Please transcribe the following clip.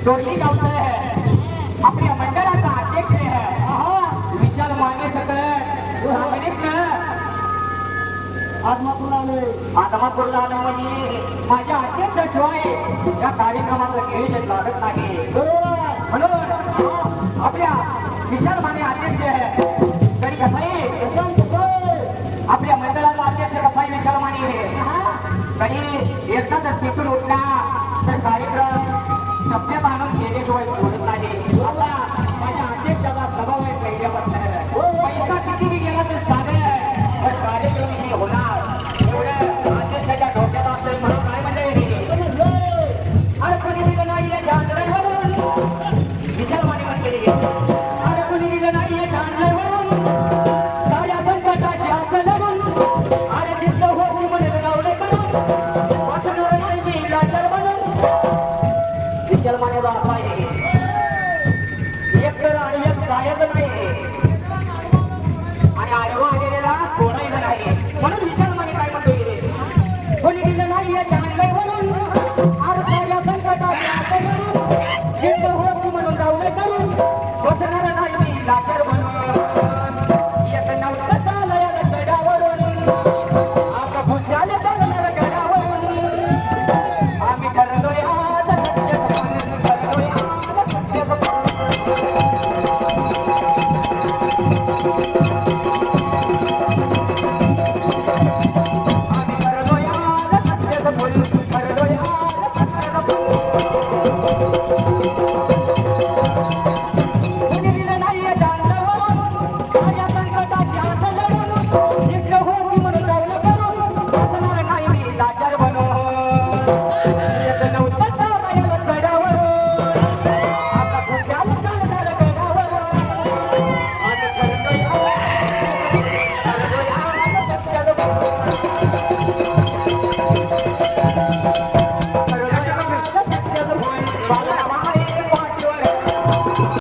टोली गावचा आहे आपल्या मंडळाचा अध्यक्ष आहे विशाल माने सकट आदमापूरला आलो म्हणजे माझ्या अध्यक्षाशिवाय या कार्यक्रमाचं नियोजन लागत नाही म्हणून आपल्या विशाल माने अध्यक्ष आहे तरी कसाई आपल्या मंडळाचा अध्यक्ष कसाई विशाल माने तरी एकदा जर तिथून उठला तर कार्यक्रम सभ्यता आणून केल्याशिवाय सोडत नाही आता माझ्या अध्यक्षाचा स्वभाव आहे पहिल्यापासून पैसा किती गेला तर चालेल पण कार्यक्रम हे होणार एवढं अध्यक्षाच्या डोक्यात असेल म्हणून काय म्हणजे अरे कोणी दिलं नाही या शांतरावरून विशाल माने म्हणते अरे कोणी दिलं नाही या शांतरावरून साऱ्या संकटाशी आपलं लगून अरे जिथलं होऊन म्हणून गावलं करून वाचणार नाही मी लाचार बनून विशाल मानेला असा आहे एक तर आणि एक गायब नाही आणि आडवा आलेला सोडायला नाही म्हणून विशाल माने काय म्हणतो कोणी दिलं नाही या शांतरावरून अरे साऱ्या संकटाशी आपलं जिथलं होऊन म्हणून गावलं करून वाचणार नाही मी लाचार बनून एक नवलं चालय गडावरून आता खुशाल चालणार गडावरून आम्ही ठरलोय आज ठरलोय आज